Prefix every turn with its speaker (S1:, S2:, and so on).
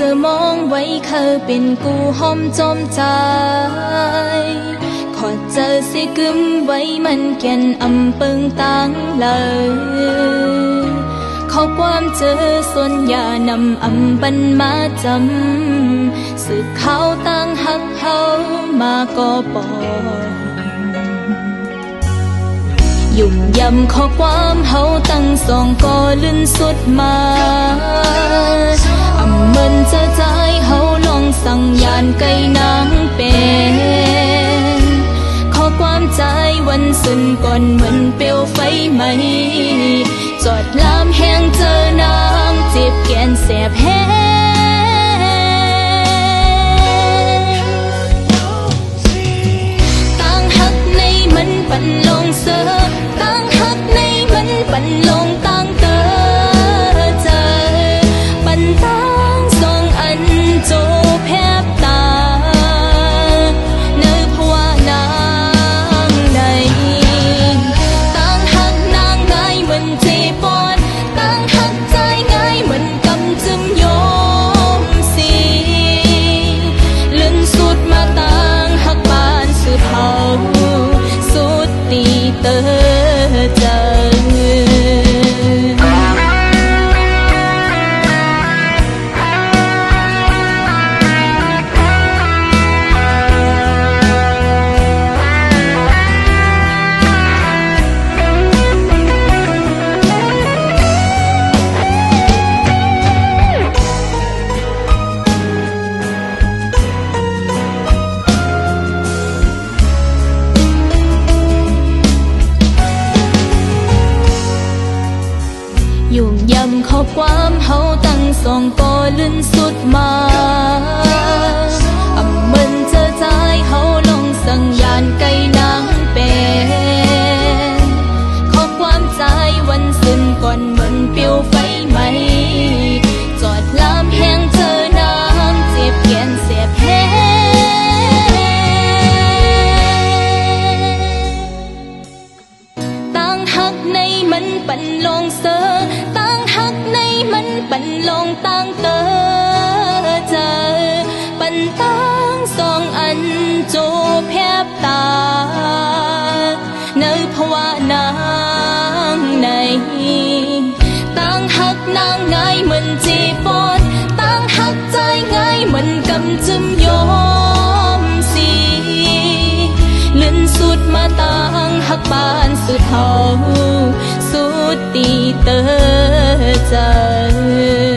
S1: อมองไว้เคยเป็นกูหอมจอมใจขอเจอสิกึมไว้มันแก่นอำเปิงตังเลยข้อความเจอส่วนอย่านำอำบันมาจำสึกเขาตั้งหักเฮามาก็ปอยุ่มยำข้อความเฮาตั้งสองก็ลื่นสุดมาอำเมินเจอใจเฮาลองสั่งยานไก่นางเป็นข้อความใจวันสึนก่อนเหมือนเปลวไฟไหมจอดลามแห้งเจอนางเจ็บแกนแสบแห้งต่างหักในมันปันลงเสือต่างหักในมันปันลงต่างเตอเจอปันต่างสองอันโจแพบตาเนื้อภวานางในต่างหักนางไงเหมือนเจ็บปอดต่างหักใจไงเหมือนกำจึมโยมสีเลื่อนสุดมาต่างหักบานสืบเฮาสุดตีเตอเจอยุ่งยำข้อความเฮาตั้งสองก็ลื่นสุดมาอำเมินเจอใจเฮาลองสั่งยานไก่นางเป็นข้อความใจวันสึนก่อนเหมือนเปลวไฟไหมจอดลามแห้งเจอนางเจ็บแกนแสบแห้ต่างหักในมันปันลงเสือต่างหักในมันปันลงต่างเตอเจอปันต่างสองอันโจแพบตาเนื้อภวานางในต่างหักนางไงเหมือนจีปอนต่างหักใจไงเหมือนกำจึมโยมสีเลื่อนสุดมาต่างหักบานสุดเฮาสุดตีเตอเจอ